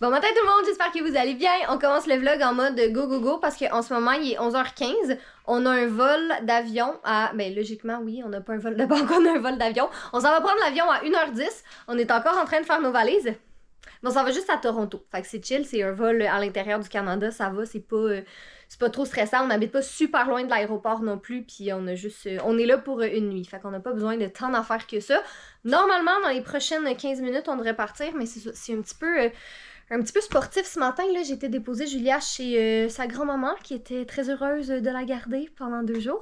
Bon matin tout le monde, j'espère que vous allez bien. On commence le vlog en mode go go go parce qu'en ce moment il est 11h15. On a un vol d'avion à... Ben logiquement oui, on n'a pas un vol de banque, on a un vol d'avion. On s'en va prendre l'avion à 1h10. On est encore en train de faire nos valises. Bon, ça va juste à Toronto. Fait que c'est chill, c'est un vol à l'intérieur du Canada, ça va, c'est pas trop stressant. On n'habite pas super loin de l'aéroport non plus, puis on a juste... on est là pour une nuit, fait qu'on n'a pas besoin de tant d'en faire que ça. Normalement, dans les prochaines 15 minutes, on devrait partir, mais c'est un petit peu sportif ce matin. Là, j'ai été déposer Julia chez sa grand-maman qui était très heureuse de la garder pendant 2 jours.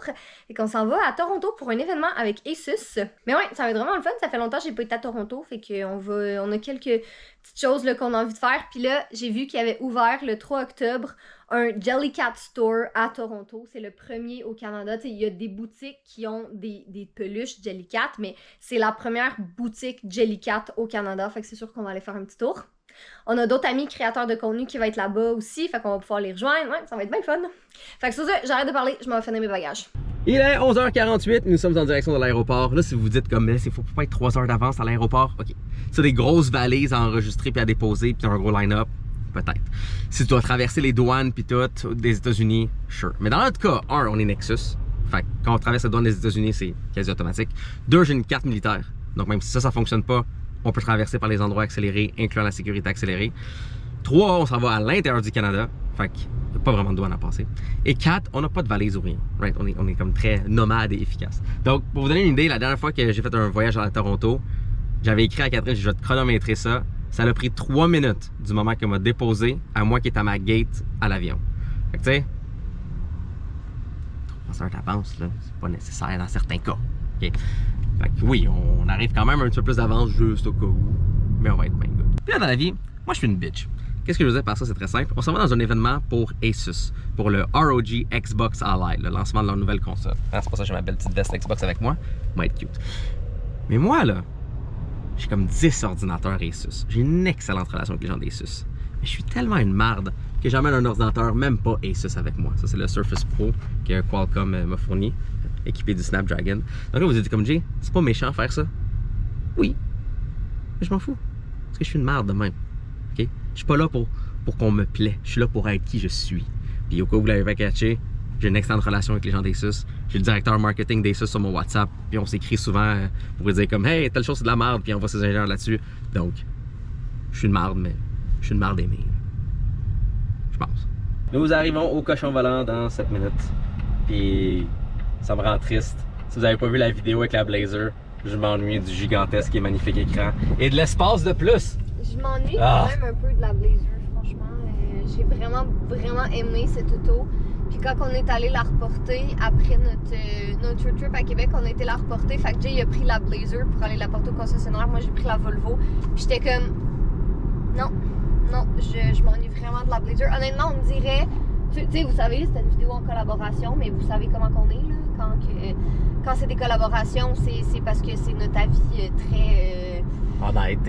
Et qu'on s'en va à Toronto pour un événement avec Asus. Mais ouais, ça va être vraiment le fun. Ça fait longtemps que j'ai pas été à Toronto. Fait on a quelques petites choses là, qu'on a envie de faire. Puis là, j'ai vu qu'il y avait ouvert le 3 octobre un Jellycat Store à Toronto. C'est le premier au Canada. Il y a des boutiques qui ont des peluches Jellycat, mais c'est la première boutique Jellycat au Canada. Fait que c'est sûr qu'on va aller faire un petit tour. On a d'autres amis créateurs de contenu qui vont être là-bas aussi, fait qu'on va pouvoir les rejoindre. Ouais, ça va être bien fun. Fait que sur ça, j'arrête de parler, je m'en vais finir mes bagages. Il est 11h48, nous sommes en direction de l'aéroport. Là, si vous vous dites comme, il faut pas être 3 heures d'avance à l'aéroport, ok. C'est des grosses valises à enregistrer puis à déposer, puis un gros line-up, peut-être. Si tu dois traverser les douanes puis tout, des États-Unis, sure. Mais dans notre cas, on est Nexus. Fait que quand on traverse les douanes des États-Unis, c'est quasi automatique. 2, j'ai une carte militaire. Donc même si ça fonctionne pas, on peut traverser par les endroits accélérés, incluant la sécurité accélérée. 3, on s'en va à l'intérieur du Canada. Fait qu'il n'y a pas vraiment de douane à passer. Et 4, on n'a pas de valise ou rien. Right? On est comme très nomade et efficace. Donc, pour vous donner une idée, la dernière fois que j'ai fait un voyage à Toronto, j'avais écrit à Catherine, je vais te chronométrer ça. Ça a pris 3 minutes du moment qu'elle m'a déposé à moi qui est à ma gate à l'avion. Fait que tu sais, 3 heures d'avance, là, c'est pas nécessaire dans certains cas. Okay? Fait que oui, on arrive quand même un petit peu plus d'avance juste au cas où, mais on va être bien good. Puis là, dans la vie, moi je suis une bitch. Qu'est-ce que je veux dire par ça? C'est très simple. On s'en va dans un événement pour Asus, pour le ROG Xbox Ally, le lancement de leur nouvelle console. Ah, c'est pour ça que j'ai ma belle petite veste Xbox avec moi. Ça va être cute. Mais moi, là, j'ai comme 10 ordinateurs Asus. J'ai une excellente relation avec les gens d'Asus. Mais je suis tellement une marde que j'emmène un ordinateur, même pas Asus avec moi. Ça, c'est le Surface Pro que Qualcomm m'a fourni, équipé du Snapdragon. Donc là, vous dites comme Jay, c'est pas méchant faire ça? Oui. Mais je m'en fous. Parce que je suis une merde de même. OK? Je suis pas là pour qu'on me plaît. Je suis là pour être qui je suis. Puis au cas où vous l'avez pas catché, j'ai une excellente relation avec les gens d'Asus. J'ai le directeur marketing d'Asus sur mon WhatsApp. Puis on s'écrit souvent pour dire comme hey, telle chose c'est de la merde. Puis on va ses ingénieurs là-dessus. Donc, je suis une merde, mais je suis une merde aimée. Je pense. Nous arrivons au cochon volant dans 7 minutes. Puis ça me rend triste. Si vous n'avez pas vu la vidéo avec la Blazer, je m'ennuie du gigantesque et magnifique écran. Et de l'espace de plus! Je m'ennuie quand même un peu de la Blazer, franchement. J'ai vraiment aimé cette auto. Puis quand on est allé la reporter, après notre road trip à Québec, on a été la reporter. Fait que Jay a pris la Blazer pour aller la porter au concessionnaire. Moi, j'ai pris la Volvo. Puis j'étais comme... Non, je m'ennuie vraiment de la Blazer. Honnêtement, on me dirait... Tu sais, vous savez, c'était une vidéo en collaboration, mais vous savez comment qu'on est, là. Quand c'est des collaborations, c'est parce que c'est notre avis très...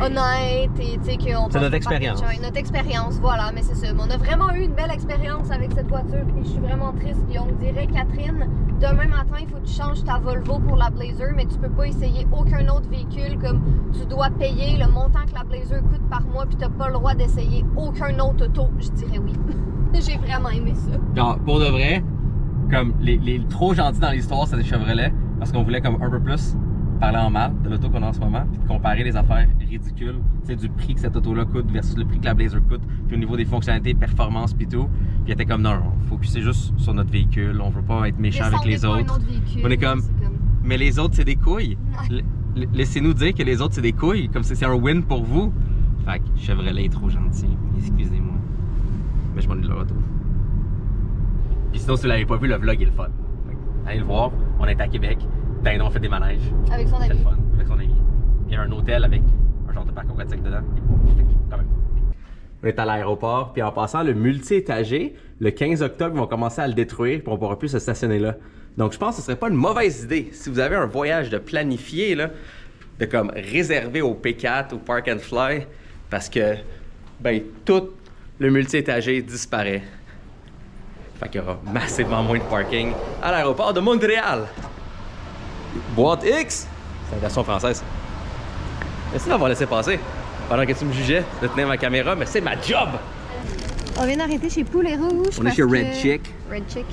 honnête et tu sais qu'on... C'est notre expérience. Notre expérience, voilà, mais c'est ça. Mais on a vraiment eu une belle expérience avec cette voiture et je suis vraiment triste. Puis on me dirait, Catherine, demain matin, il faut que tu changes ta Volvo pour la Blazer, mais tu peux pas essayer aucun autre véhicule, comme tu dois payer le montant que la Blazer coûte par mois puis t'as pas le droit d'essayer aucun autre auto. Je dirais oui. J'ai vraiment aimé ça. Genre, pour de vrai, comme les trop gentils dans l'histoire, c'est des Chevrolet, parce qu'on voulait comme un peu plus parler en mal de l'auto qu'on a en ce moment, puis de comparer les affaires ridicules, tu sais, du prix que cette auto-là coûte versus le prix que la Blazer coûte, puis au niveau des fonctionnalités, performance, puis tout. Puis il était comme non, focuser juste sur notre véhicule, on veut pas être méchant avec les autres. Véhicule, on est comme, mais les autres c'est des couilles. Laissez-nous dire que les autres c'est des couilles, comme si c'est un win pour vous. Fait que Chevrolet est trop gentil, excusez-moi. Mais je m'ennuie de leur auto. Puis sinon, si vous l'avez pas vu, le vlog est le fun. Allez le voir, on est à Québec. Ben, on fait des manèges. Avec son ami. C'est le fun, avec son ami. Il y a un hôtel avec un genre de parc aquatique dedans. Quand même. On est à l'aéroport, puis en passant le multi-étagé, le 15 octobre, ils vont commencer à le détruire, puis on pourra plus se stationner là. Donc je pense que ce serait pas une mauvaise idée, si vous avez un voyage de planifié, là, de comme réserver au P4 ou Park and Fly, parce que, ben, tout le multi-étagé disparaît. Fait qu'il y aura massivement moins de parking à l'aéroport de Montréal. Boîte X, c'est la version française. Merci d'avoir laissé passer. pendant que tu me jugeais de tenir ma caméra, mais c'est ma job! On vient d'arrêter chez Poulet Rouge. On est chez Red Chick. Red Chick.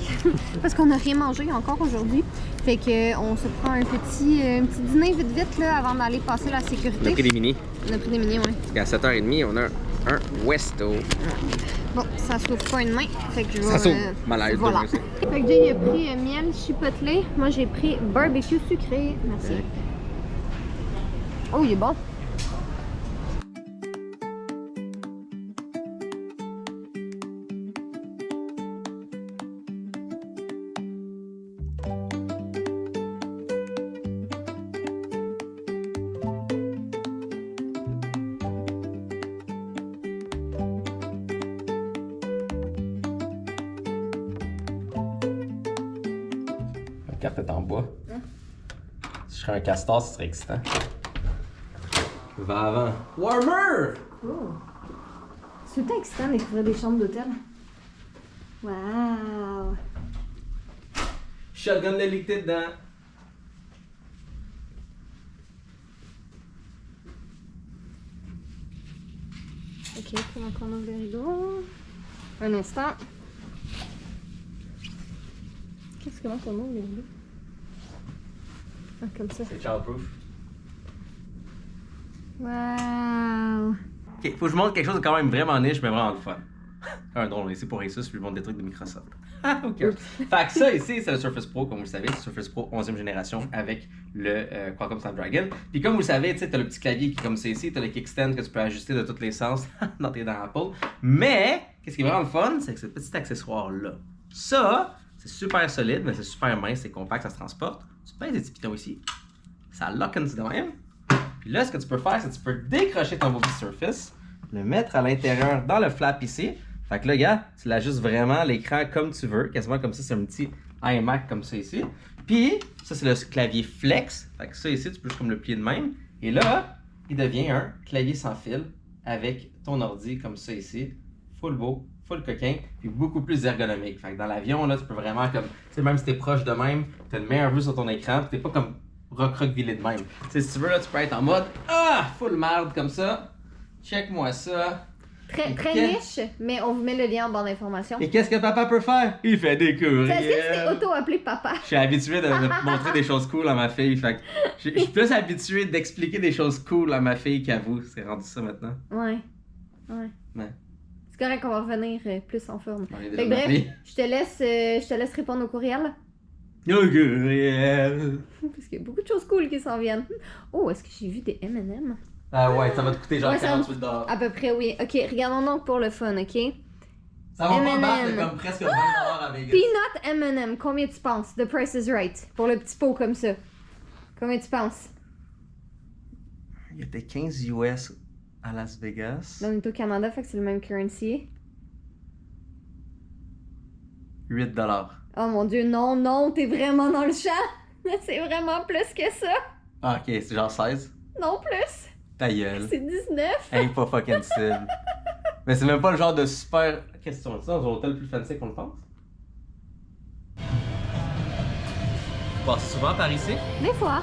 Parce qu'on n'a rien mangé encore aujourd'hui. Fait qu'on se prend un petit dîner vite là avant d'aller passer la sécurité. On a pris des mini. On a pris des mini, ouais. Parce qu'à 7h30, on a un Westo. Bon, ça s'ouvre pas une main. Fait que je vais. Ça s'ouvre. Malaise. Voilà. Fait que Jay a pris miel chipotelé. Moi j'ai pris barbecue sucré. Merci. Oh, il est bon. La carte est en bois. Si je serais un castor, ce serait excitant. Va avant. Warmer! Oh. C'est tout excitant de découvrir des chambres d'hôtel. Wow! Shotgun d'électricité dedans. Ok, comment qu'on ouvre le rideau? Un instant. Comment qu'on ouvre le rideau? Ah, comme ça. C'est childproof. Wow! Ok, faut que je montre quelque chose de quand même vraiment niche, mais vraiment le fun. Un drone, ici pour Asus, puis je montre des trucs de Microsoft. Ok. Fait que ça ici, c'est le Surface Pro, comme vous le savez, c'est le Surface Pro 11e génération avec le Qualcomm Snapdragon. Puis comme vous le savez, tu sais, t'as le petit clavier qui est comme ça ici, t'as le kickstand que tu peux ajuster de tous les sens dans tes dents Apple. Mais, qu'est-ce qui est vraiment le fun, c'est que ce petit accessoire-là, ça, c'est super solide, mais c'est super mince, c'est compact, ça se transporte. Tu pèses des petits pitons ici, ça lock in de même. Puis là, ce que tu peux faire, c'est que tu peux décrocher ton beau petit Surface, le mettre à l'intérieur dans le flap ici. Fait que là, gars, tu l'ajustes vraiment l'écran comme tu veux, quasiment comme ça, c'est un petit iMac comme ça ici. Puis, ça, c'est le clavier flex. Fait que ça ici, tu peux juste comme le plier de même. Et là, il devient un clavier sans fil avec ton ordi comme ça ici. Full beau, full coquin, puis beaucoup plus ergonomique. Fait que dans l'avion, là, tu peux vraiment comme, tu sais, même si t'es proche de même, t'as une meilleure vue sur ton écran, puis t'es pas comme recroquevillé de même. Tu sais, si tu veux, là, tu peux être en mode, full merde comme ça. Check-moi ça. Très niche, mais on vous met le lien en barre d'informations. Et qu'est-ce que papa peut faire? Il fait des courriels. Est-ce que c'est auto-appelé papa? Je suis habitué de montrer des choses cool à ma fille. Fait que je suis plus habitué d'expliquer des choses cool à ma fille qu'à vous. C'est rendu ça maintenant. Ouais. Ouais. C'est correct qu'on va revenir plus en forme. On est déjà Fait que bref, appelé. je te laisse répondre au courriel. Courriel. Parce qu'il y a beaucoup de choses cool qui s'en viennent. Oh, est-ce que j'ai vu des M&M? Ah ouais, ça va te coûter genre Ouais, 48 $. À peu près, oui. Ok, regardons donc pour le fun, ok? Ça va pas M&M. battre comme presque 20 $ à Vegas. Peanut M&M, combien tu penses? The Price is Right. Pour le petit pot comme ça. Combien tu penses? Il était 15 US à Las Vegas. Là, on est au Canada, fait que c'est le même currency. 8 $. Oh mon dieu, non, t'es vraiment dans le champ! C'est vraiment plus que ça! Ah, ok, c'est genre 16. Non, plus! Ta gueule. C'est 19! Hey, pas fucking cible. Mais c'est même pas le genre de super. Qu'est-ce que c'est dans un hôtel plus fancy qu'on le pense? Tu passes souvent par ici? Des fois.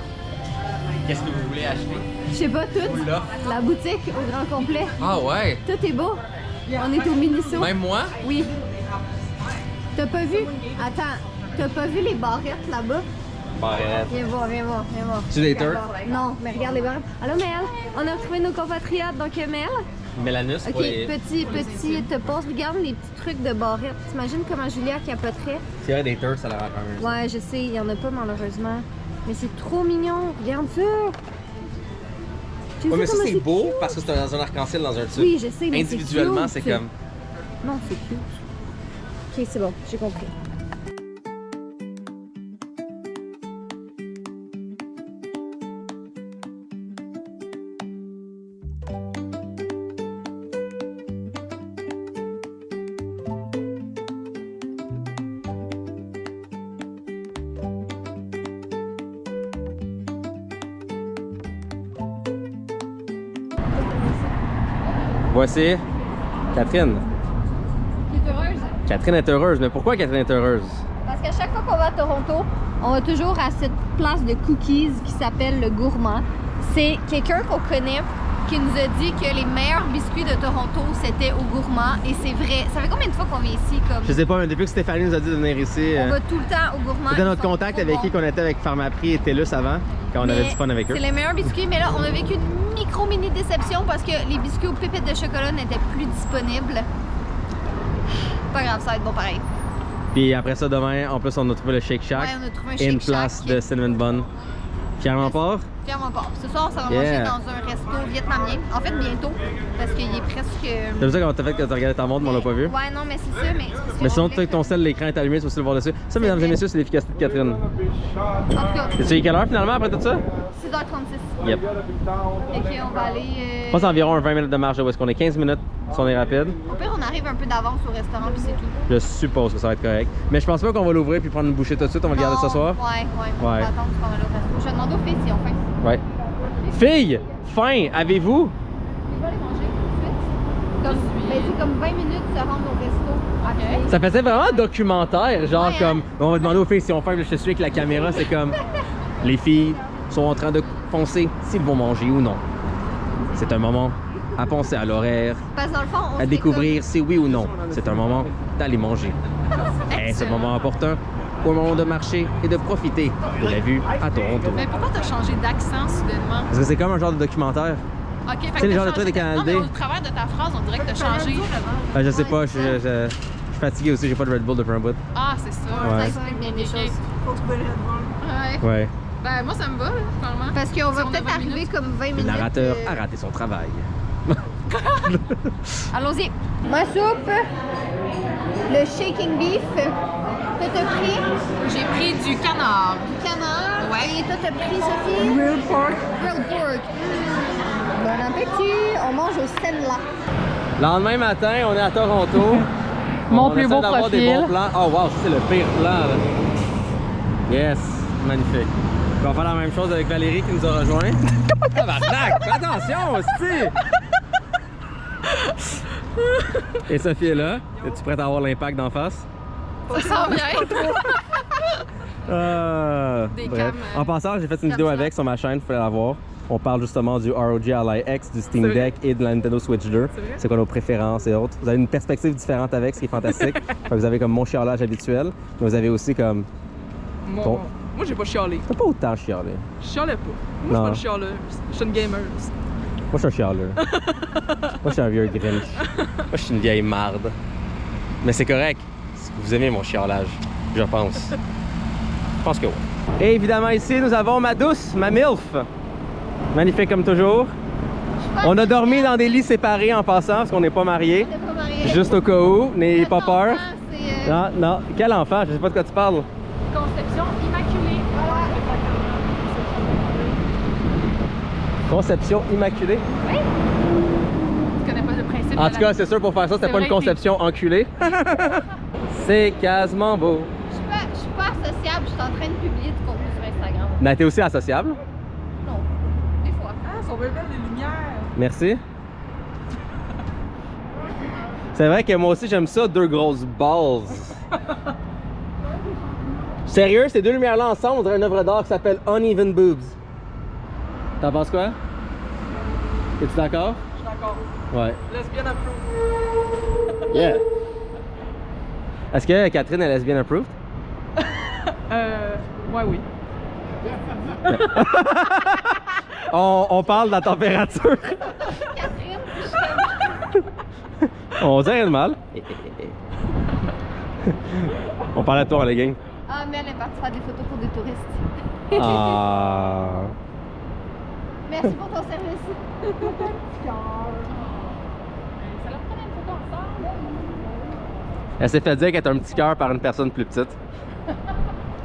Qu'est-ce que vous voulez acheter? Je sais pas, tout. Oula. La boutique au grand complet. Ah ouais? Tout est beau. On est au Miniso. Même moi? Oui. T'as pas vu? Attends, t'as pas vu les barrettes là-bas? Barrette. Viens voir. Tu des turcs? Non, mais regarde les barrettes. Allô, Mel? On a retrouvé nos compatriotes, donc Mel. Mélanus Ok, pour les... petit, te pose, regarde les petits trucs de barrettes. T'imagines comment Julia capoterait? C'est vrai, des turcs, ça leur rend quand même. Ouais, je sais, il y en a pas malheureusement. Mais c'est trop mignon, regarde ça! Tu Ouais, sais mais ça comment c'est beau parce que c'est dans un arc-en-ciel dans un tube. Oui, je sais, mais individuellement, c'est cute. comme. Non, c'est cute. Ok, c'est bon, j'ai compris. Voici Catherine. Tu es heureuse? Catherine est heureuse, mais pourquoi Catherine est heureuse? Parce qu'à chaque fois qu'on va à Toronto, on va toujours à cette place de cookies qui s'appelle le Gourmand. C'est quelqu'un qu'on connaît qui nous a dit que les meilleurs biscuits de Toronto, c'était au Gourmand. Et c'est vrai. Ça fait combien de fois qu'on vient ici? Comme... Je sais pas, mais depuis que Stéphanie nous a dit de venir ici... On va tout le temps au Gourmand. C'était notre contact avec qui qu'on était avec Pharmaprix et TELUS avant, quand on avait du fun avec eux. C'est les meilleurs biscuits, mais là, on a vécu une mini déception parce que les biscuits aux pépites de chocolat n'étaient plus disponibles. Pas grave, ça va être bon pareil. Puis après ça, demain, en plus, on a trouvé le Shake Shack. Ouais, on a trouvé un et une Shake place Shack. de Cinnamon Bun. Fièrement part. Fièrement pas. Ce soir, on s'en va manger dans un resto vietnamien. En fait, bientôt, parce qu'il est presque... C'est ça qu'on t'a fait quand t'as regardé ta montre, mais on l'a pas vu. Ouais, non, mais c'est ça, Mais sinon, tu sais que ton sel, l'écran est allumé, tu vas aussi le voir dessus. Ça, mesdames et messieurs, c'est l'efficacité de Catherine. En tout cas, C'est quelle heure finalement après tout ça? 6h36. Yep. Ok, on va aller... Je pense environ 20 minutes de marche de où est-ce qu'on est 15 minutes si on est rapide. Au pire, on arrive un peu d'avance au restaurant, puis c'est tout. Je suppose que ça va être correct. Mais je pense pas qu'on va l'ouvrir puis prendre une bouchée tout de suite, on va le garder ce soir. Ouais. On va attendre qu'on va aller au resto. Je vais demander aux filles si on faim. Ouais. Filles, faim, avez-vous? Je vais aller manger tout de suite. Ben, c'est comme 20 minutes de se rendre au resto. Après. Ça faisait vraiment documentaire, genre Ouais, comme on va demander aux filles si on faim, je suis avec la caméra, c'est comme les filles sont en train de penser s'ils vont manger ou non. C'est un moment à penser à l'horaire, Parce que dans le fond, on à se découvrir si oui ou non. C'est un moment d'aller manger. Et c'est un moment important au moment de marcher et de profiter de la vue à Toronto. Mais pourquoi t'as changé d'accent soudainement? Parce que c'est comme un genre de documentaire. Ok, fait sais, que les t'as genres de changé trucs de Canal Non, mais D. au travers de ta phrase, on dirait que t'as changé. Je sais pas, je suis fatigué aussi, j'ai pas de Red Bull depuis un bout. Ah, c'est ça. Ouais. Ça explique bien des choses. Ouais. Ouais. Ben, moi, ça me va, finalement. Parce qu'on va Si on a peut-être 20 arriver minutes. comme 20 Le minutes. narrateur a raté son travail. Allons-y. Ma soupe, le shaking beef que t'as pris, J'ai pris du canard. du canard. Ouais. Et toi, t'as pris, Sophie? Grilled pork. Grilled pork. Bon appétit. On mange au Stenla. Lendemain matin, on est à Toronto. Mon On plus essaie beau d'avoir des profil. bons plans. Oh wow, ça, c'est le pire plan là. Yes, magnifique. On va faire la même chose avec Valérie qui nous a rejoint. Tabarnak, fais attention aussi. Et Sophie est là. Es-tu prête à avoir l'impact d'en face? Ça sent bien. Des Bref. cams, En passant, j'ai fait une vidéo avec sur ma chaîne, vous pouvez la voir. On parle justement du ROG Ally X, du Steam Deck et de la Nintendo Switch 2. C'est quoi nos préférences et autres. Vous avez une perspective différente avec, ce qui est fantastique. Fait que vous avez comme mon chialage habituel, mais vous avez aussi comme... Ton- Moi, j'ai pas chialé. T'as pas autant chialé. Je chialais pas. Moi, Non. je suis pas une chialeuse. Je suis une gamer. Moi, je suis un chialeur. Moi, je suis un vieux Grinch. Moi, je suis une vieille marde. Mais c'est correct. Vous aimez mon chialage, je pense. Je pense que oui. Et évidemment, ici, nous avons ma douce, ma MILF. Magnifique comme toujours. On a dormi dans des lits séparés en passant parce qu'on n'est pas mariés. T'es pas marié. Juste au cas où, n'ayez pas peur. C'est Non, non. Quel enfant? Je sais pas de quoi tu parles. Conception immaculée. Conception immaculée. Tu connais pas le principe En de tout la- cas, c'est sûr pour faire ça, c'était C'est pas une vrai, conception enculée. C'est quasiment beau. Je suis pas associable, je suis en train de publier du contenu sur Instagram. Mais t'es aussi associable. Non, des fois. Ah, sont bien belles les lumières. Merci. C'est vrai que moi aussi j'aime ça, deux grosses balls. Sérieux, ces deux lumières-là ensemble, on dirait une œuvre d'art qui s'appelle Uneven Boobs. T'en penses quoi? Es-tu d'accord? Je suis d'accord. Ouais. Lesbian approved. Yeah. Est-ce que Catherine est lesbienne approved? Ouais, oui. On parle de la température. Catherine, On dit rien de mal. On parle à toi en legging. ah, mais elle est partie faire des photos pour des touristes. Ah. Merci pour ton service. Ça leur prend une photo ensemble. Elle s'est fait dire qu'elle est un petit cœur par une personne plus petite.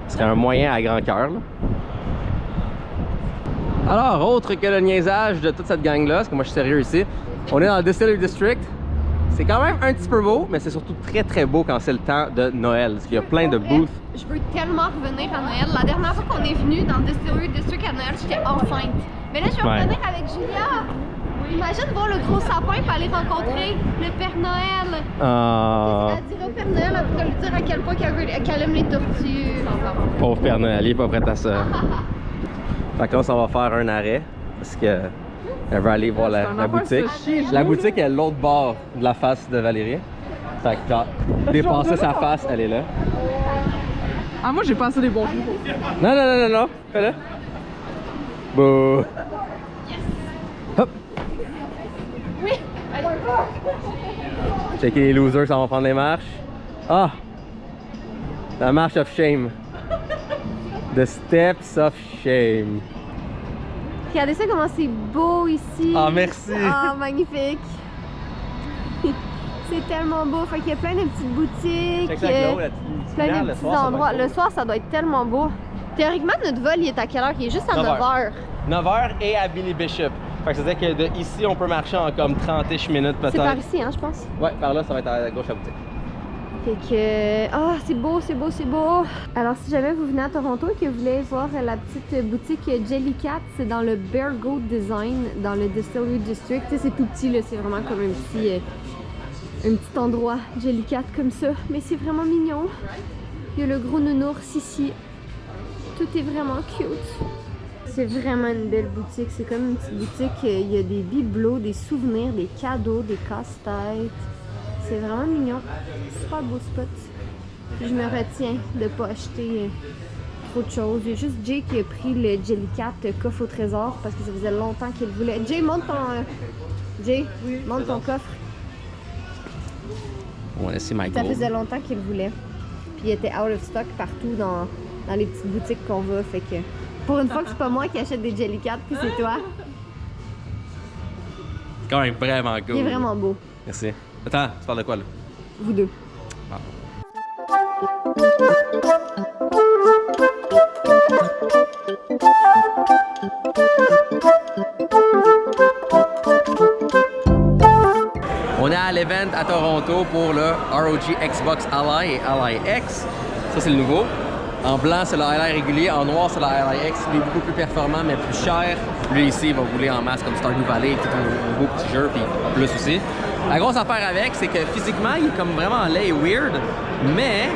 Ce serait un moyen à grand cœur. là. Alors, autre que le niaisage de toute cette gang-là, parce que moi je suis sérieux ici, on est dans le Distillery District. C'est quand même un petit peu beau, mais c'est surtout très très beau quand c'est le temps de Noël. Parce qu'il y a plein de booths. Je veux tellement revenir à Noël. La dernière fois qu'on est venu dans le Distillery District à Noël, j'étais enceinte. Mais là, je vais Ouais. revenir avec Julia. Imagine voir le gros sapin et aller rencontrer le Père Noël. Ah, Elle dira au Père Noël, elle pourrait lui dire à quel point qu'elle aime les tortues. pauvre Père Noël, il est pas prêt à ça. Fait que là, on s'en va faire un arrêt. Parce que Elle veut aller voir C'est la un affaire boutique. sushi, je La vois, boutique est l'autre bord de la face de Valérie. Fait que genre, dépasser sa face, elle est là. Ah, moi, j'ai passé des bons coups. Non, non, non, non, non. Fais-le. Bouh. Hop. Oui! Allez. Checker les losers, ça va prendre les marches. Ah! La marche of shame. The steps of shame. Regardez ça comment c'est beau ici. Ah, merci. Ah, magnifique. C'est tellement beau. Fait qu'il y a plein de petites boutiques. Check ça, Claude, la petite Plein lumière, de le petits soir, ça va endroits. être Le soir, ça doit être tellement beau. Théoriquement, notre vol, il est à quelle heure? Il est juste à 9 9 h. 9h et à Billy Bishop. Fait que ça veut dire que de ici, on peut marcher en comme 30-ish minutes peut-être. C'est par ici, hein, je pense. Ouais, par là, ça va être à gauche à boutique. Fait que... Ah, c'est beau, c'est beau, c'est beau. Alors, si jamais vous venez à Toronto et que vous voulez voir la petite boutique Jellycat, c'est dans le Bear Goat Design, dans le Distillery District. Tu sais, c'est tout petit, là. C'est vraiment comme un petit endroit Jellycat comme ça. Mais c'est vraiment mignon. Il y a le gros nounours ici. Tout est vraiment cute. C'est vraiment une belle boutique. C'est comme une petite boutique. Il y a des bibelots, des souvenirs, des cadeaux, des casse-têtes. C'est vraiment mignon. Super beau spot. Puis je me retiens de ne pas acheter trop de choses. Il y a juste Jay qui a pris le Jellycat coffre au trésor parce que ça faisait longtemps qu'il le voulait. Jay, monte ton... Jay, monte ton coffre. On va laisser Michael. Ça faisait longtemps qu'il le voulait. Puis il était out of stock partout dans les petites boutiques qu'on va. Fait que pour une fois que c'est pas moi qui achète des Jellycat, puis c'est toi. C'est quand même vraiment cool. Il est vraiment beau. Merci. Attends, tu parles de quoi là? Vous deux. On est à l'event à Toronto pour le ROG Xbox Ally et Ally X. Ça, c'est le nouveau. En blanc, c'est le Ally régulier. En noir, c'est le Ally X. Lui, beaucoup plus performant, mais plus cher. Lui, ici, il va rouler en masse comme Stardew Valley, tout un beau petit jeu, puis plus aussi. La grosse affaire avec, c'est que physiquement, il est comme vraiment laid et weird, mais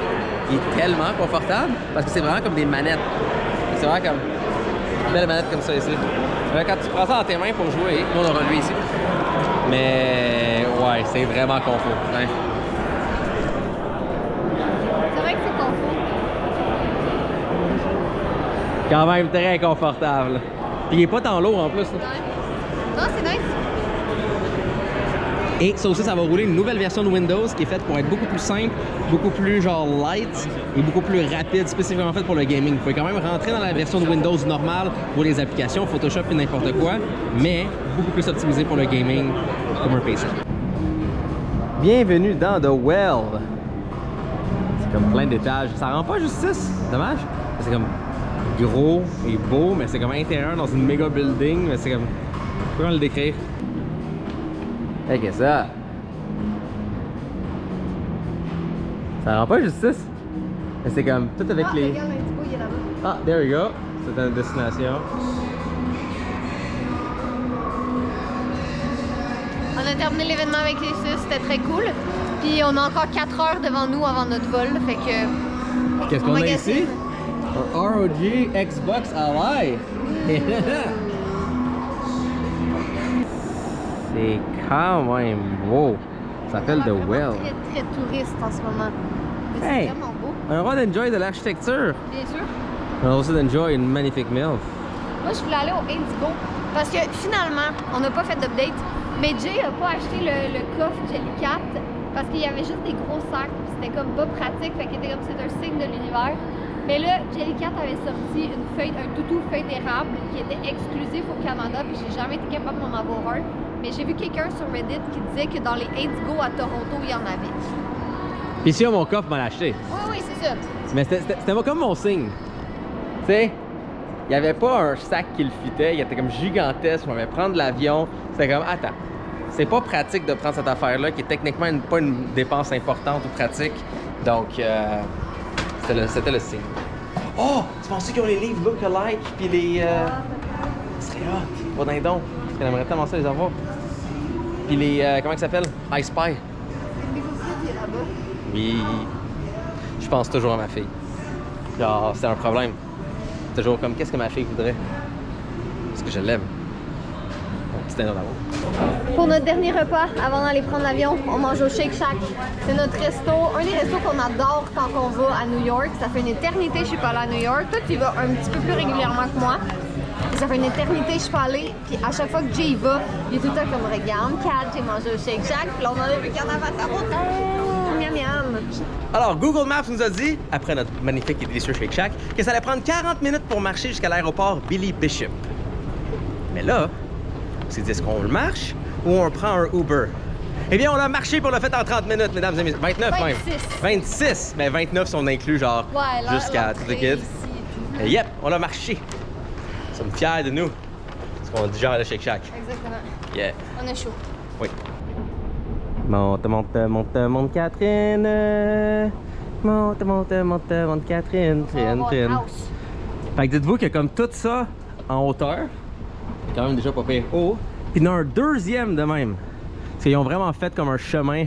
il est tellement confortable parce que c'est vraiment comme des manettes. C'est vraiment comme une belle manette comme ça ici. Quand tu prends ça dans tes mains pour jouer, nous on aura lui ici. Mais ouais, c'est vraiment confort. Hein? C'est vrai que c'est confort. Quand même très confortable. Puis il est pas tant lourd en plus. Là. Non, c'est nice. Et ça aussi, ça va rouler une nouvelle version de Windows qui est faite pour être beaucoup plus simple, beaucoup plus genre light et beaucoup plus rapide, spécifiquement faite pour le gaming. Vous pouvez quand même rentrer dans la version de Windows normale pour les applications, Photoshop et n'importe quoi, mais beaucoup plus optimisé pour le gaming comme un PC. Bienvenue dans The Well. C'est comme plein d'étages. Ça rend pas justice, dommage. C'est comme gros et beau, mais c'est comme intérieur dans une méga building, mais c'est comme... Comment le décrire? Hey, qu'est-ce que ça? Ça rend pas justice. Mais c'est comme tout avec les... Regarde, un petit peu, il est là-bas. Ah, there we go. C'est une destination. On a terminé l'événement avec les Suisses, c'était très cool. Puis on a encore 4 heures devant nous avant notre vol, fait que... Qu'est-ce qu'on a ici? Un ROG Xbox Ally. C'est quand même beau. Ça s'appelle The Well. Très, très touriste en ce moment. Mais c'est Hey. vraiment beau. On a le droit d'enjoy de l'architecture. Bien sûr. On a aussi d'enjoy une magnifique MILF. Moi, je voulais aller au Indigo parce que finalement, on n'a pas fait d'update. Mais Jay n'a pas acheté le coffre Jellycat parce qu'il y avait juste des gros sacs. Puis c'était comme pas pratique. Fait qu'il était comme c'est un signe de l'univers. Mais là, Jellycat avait sorti un toutou feuille d'érable qui était exclusif au Canada. Puis j'ai jamais été capable d'en avoir un. Mais j'ai vu quelqu'un sur Reddit qui disait que dans les Indigo à Toronto, il y en avait. Puis si mon coffre m'a l'acheté. Oui, oui, c'est ça. Mais c'était comme mon signe. Tu sais, il n'y avait pas un sac qui le fitait, il était comme gigantesque, on allait prendre l'avion. C'était comme, attends, c'est pas pratique de prendre cette affaire-là, qui est techniquement pas une dépense importante ou pratique. Donc, c'était le signe. Oh, tu pensais qu'ils ont les livres Look-alike, puis les... Ce serait hot, pas dindon. On aimerait tellement ça les avoir. Puis les, comment ça s'appelle? I Spy. Oui, je pense toujours à ma fille. Genre, c'est un problème. Toujours comme, qu'est-ce que ma fille voudrait? Parce que je l'aime. Mon petit là d'abord. Pour notre dernier repas, avant d'aller prendre l'avion, on mange au Shake Shack. C'est notre resto, un des restos qu'on adore quand on va à New York. Ça fait une éternité que je suis pas allée à New York. Toi, tu y vas un petit peu plus régulièrement que moi. Ça fait une éternité que je suis pas allée. Puis à chaque fois que Jay y va, il est tout le temps comme regarde, Kat, j'ai mangé au Shake Shack. Puis là, on en a vu qu'il y en avait à mon miam miam. Alors, Google Maps nous a dit, après notre magnifique et délicieux Shake Shack, que ça allait prendre 40 minutes pour marcher jusqu'à l'aéroport Billy Bishop. Mais là, on s'est dit, est-ce qu'on le marche ou on prend un Uber? Eh bien, on a marché pour le fait en 30 minutes, mesdames et messieurs. 29 même. 26. Mais 29 sont inclus, genre, Ouais, jusqu'à tout le kid. Et yep, on a marché. Nous sommes fiers de nous. Parce qu'on digère le Shake Shack. Exactement. Yeah. On est chaud. Oui. Monte Catherine. Monte Catherine. Fait que dites-vous que comme tout ça en hauteur, c'est quand même déjà pas pire haut. Puis il y en a un deuxième de même. Parce qu'ils ont vraiment fait comme un chemin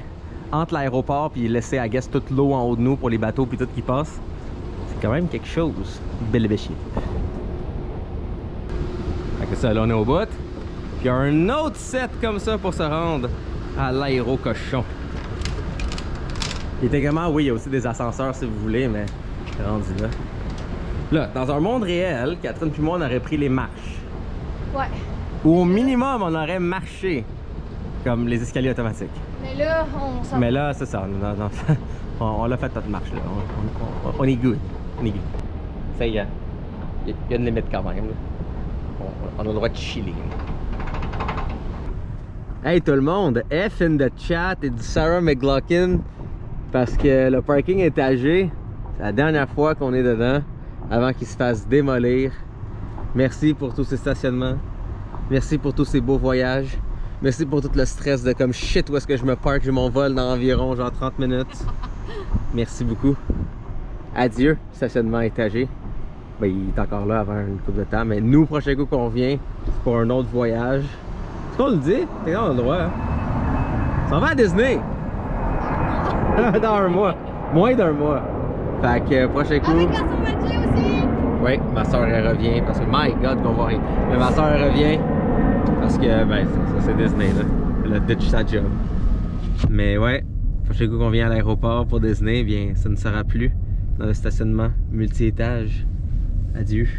entre l'aéroport puis laissé à guess toute l'eau en haut de nous pour les bateaux puis tout qui passe. C'est quand même quelque chose. Belle béchie. Fait que ça, là on est au bout. Puis il y a un autre set comme ça pour se rendre à l'aérocochon. Il est également, oui, il y a aussi des ascenseurs si vous voulez, mais rendu là. Là, dans un monde réel, Catherine puis moi, on aurait pris les marches. Ouais. Ou au minimum, on aurait marché comme les escaliers automatiques. Mais là, on s'en... Mais là, c'est ça. On l'a fait notre marche, là. On est good. On est good. Ça y est. Il y a une limite quand même. On a le droit de chiller. Hey tout le monde, F in the chat et du Sarah McLaughlin parce que le parking est âgé. C'est la dernière fois qu'on est dedans avant qu'il se fasse démolir. Merci pour tous ces stationnements. Merci pour tous ces beaux voyages. Merci pour tout le stress de comme shit où est-ce que je me parque. J'ai mon vol dans environ genre 30 minutes. Merci beaucoup. Adieu, stationnement étagé. Ben, il est encore là avant une couple de temps. Mais nous, prochain coup qu'on vient, c'est pour un autre voyage. Est-ce qu'on le dit? T'es dans le droit, hein? Ça va à Disney! Dans un mois. Moins d'un mois. Fait que prochain coup... Avec la soeur Mathieu aussi! Oui, ma soeur elle revient parce que my god qu'on va rien. Mais ma soeur elle revient parce que ben ça c'est Disney là. Elle a ditch sa job. Mais ouais, prochain coup qu'on vient à l'aéroport pour Disney, bien ça ne sera plus dans le stationnement multi-étage. Adieu.